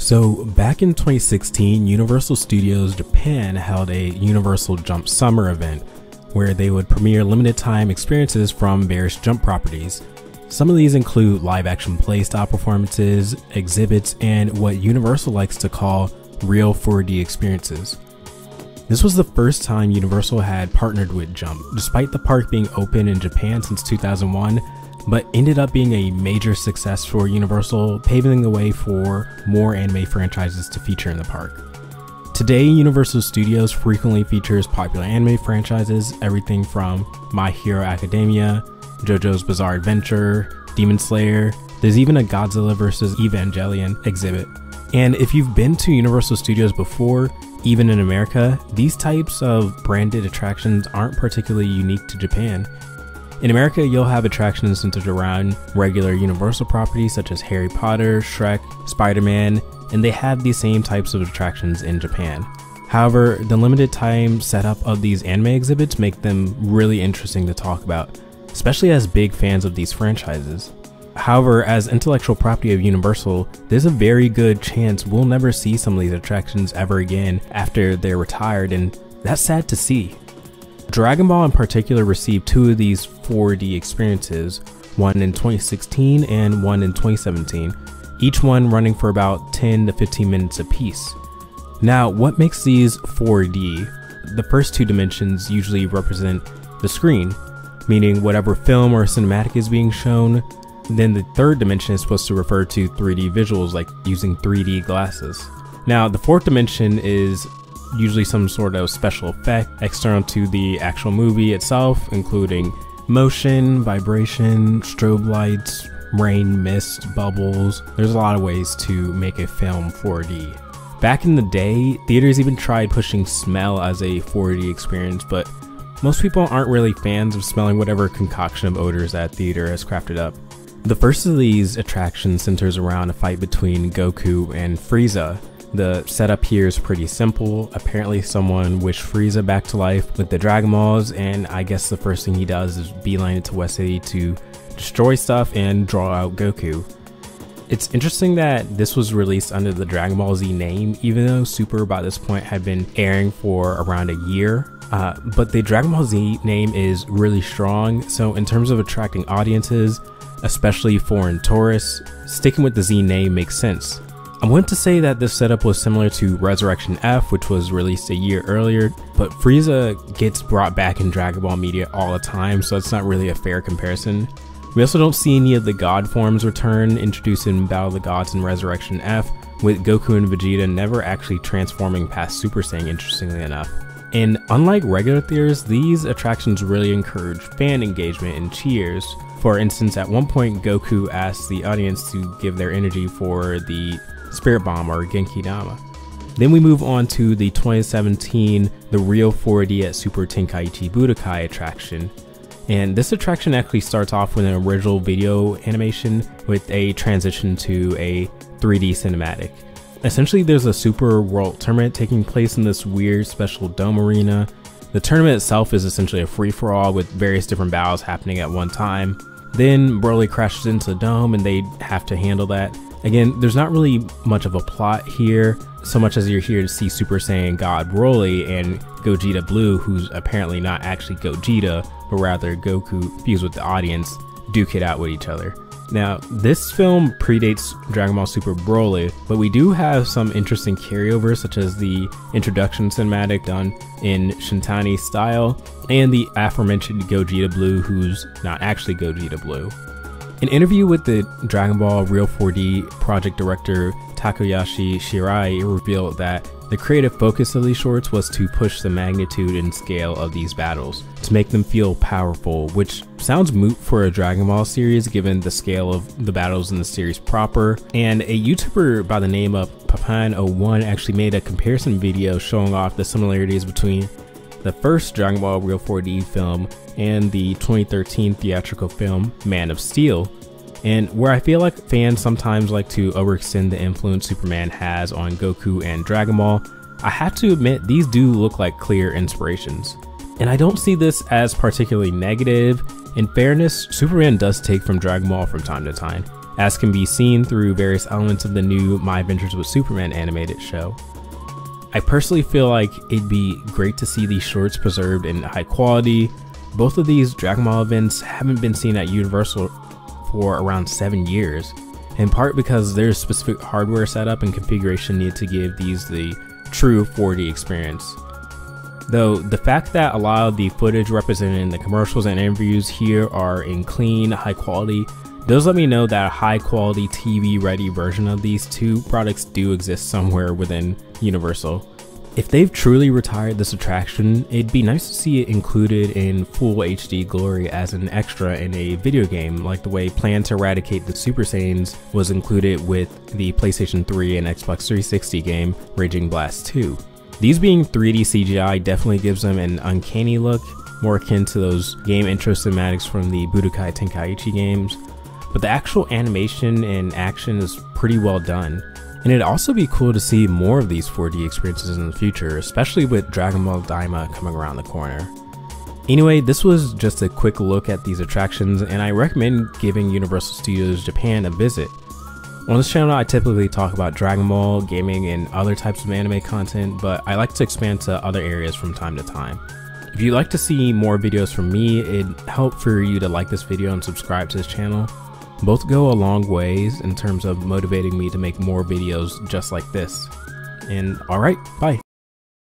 So back in 2016, Universal Studios Japan held a Universal Jump Summer event where they would premiere limited time experiences from various Jump properties. Some of these include live action playstyle performances, exhibits, and what Universal likes to call real 4D experiences. This was the first time Universal had partnered with Jump, despite the park being open in Japan since 2001, but ended up being a major success for Universal, paving the way for more anime franchises to feature in the park. Today, Universal Studios frequently features popular anime franchises, everything from My Hero Academia, JoJo's Bizarre Adventure, Demon Slayer. There's even a Godzilla vs. Evangelion exhibit. And if you've been to Universal Studios before, even in America, these types of branded attractions aren't particularly unique to Japan. In America, you'll have attractions centered around regular Universal properties such as Harry Potter, Shrek, Spider-Man, and they have these same types of attractions in Japan. However, the limited time setup of these anime exhibits make them really interesting to talk about, especially as big fans of these franchises. However, as intellectual property of Universal, there's a very good chance we'll never see some of these attractions ever again after they're retired, and that's sad to see. Dragon Ball in particular received two of these 4D experiences, one in 2016 and one in 2017, each one running for about 10 to 15 minutes apiece. Now, what makes these 4D? The first two dimensions usually represent the screen, meaning whatever film or cinematic is being shown. Then the third dimension is supposed to refer to 3D visuals, like using 3D glasses. Now, the fourth dimension is usually some sort of special effect external to the actual movie itself, including motion, vibration, strobe lights, rain, mist, bubbles. There's a lot of ways to make a film 4D. Back in the day, theaters even tried pushing smell as a 4D experience, but most people aren't really fans of smelling whatever concoction of odors that theater has crafted up. The first of these attractions centers around a fight between Goku and Frieza. The setup here is pretty simple. Apparently someone wished Frieza back to life with the Dragon Balls, and I guess the first thing he does is beeline it to West City to destroy stuff and draw out Goku. It's interesting that this was released under the Dragon Ball Z name, even though Super by this point had been airing for around a year. But the Dragon Ball Z name is really strong, so in terms of attracting audiences, especially foreign tourists, sticking with the Z name makes sense. I want to say that this setup was similar to Resurrection F, which was released a year earlier, but Frieza gets brought back in Dragon Ball media all the time, so it's not really a fair comparison. We also don't see any of the god forms return introduced in Battle of the Gods and Resurrection F, with Goku and Vegeta never actually transforming past Super Saiyan, interestingly enough. And unlike regular theaters, these attractions really encourage fan engagement and cheers. For instance, at one point Goku asks the audience to give their energy for the Spirit Bomb or Genki Dama. Then we move on to the 2017 The Real 4D at Super Tenkaichi Budokai attraction. And this attraction actually starts off with an original video animation with a transition to a 3D cinematic. Essentially, there's a Super World Tournament taking place in this weird special dome arena. The tournament itself is essentially a free-for-all with various different battles happening at one time. Then Broly crashes into the dome and they have to handle that. Again, there's not really much of a plot here, so much as you're here to see Super Saiyan God Broly and Gogeta Blue, who's apparently not actually Gogeta, but rather Goku fused with the audience, duke it out with each other. Now, this film predates Dragon Ball Super Broly, but we do have some interesting carryovers, such as the introduction cinematic done in Shintani style, and the aforementioned Gogeta Blue, who's not actually Gogeta Blue. An interview with the Dragon Ball Real 4D project director Takayashi Shirai revealed that the creative focus of these shorts was to push the magnitude and scale of these battles, to make them feel powerful, which sounds moot for a Dragon Ball series given the scale of the battles in the series proper. And a YouTuber by the name of Papan01 actually made a comparison video showing off the similarities between the first Dragon Ball Real 4D film and the 2013 theatrical film Man of Steel. And where I feel like fans sometimes like to overextend the influence Superman has on Goku and Dragon Ball, I have to admit these do look like clear inspirations. And I don't see this as particularly negative. In fairness, Superman does take from Dragon Ball from time to time, as can be seen through various elements of the new My Adventures with Superman animated show. I personally feel like it'd be great to see these shorts preserved in high quality. Both of these Dragon Ball events haven't been seen at Universal for around 7 years, in part because there's specific hardware setup and configuration needed to give these the true 4D experience. Though the fact that a lot of the footage represented in the commercials and interviews here are in clean, high quality does let me know that a high quality TV ready version of these two products do exist somewhere within Universal. If they've truly retired this attraction, it'd be nice to see it included in full HD glory as an extra in a video game, like the way Plan to Eradicate the Super Saiyans was included with the PlayStation 3 and Xbox 360 game Raging Blast 2. These being 3D CGI definitely gives them an uncanny look, more akin to those game intro cinematics from the Budokai Tenkaichi games, but the actual animation and action is pretty well done. And it'd also be cool to see more of these 4D experiences in the future, especially with Dragon Ball Daima coming around the corner. Anyway, this was just a quick look at these attractions, and I recommend giving Universal Studios Japan a visit. On this channel, I typically talk about Dragon Ball, gaming, and other types of anime content, but I like to expand to other areas from time to time. If you'd like to see more videos from me, it'd help for you to like this video and subscribe to this channel. Both go a long ways in terms of motivating me to make more videos just like this. And alright, bye.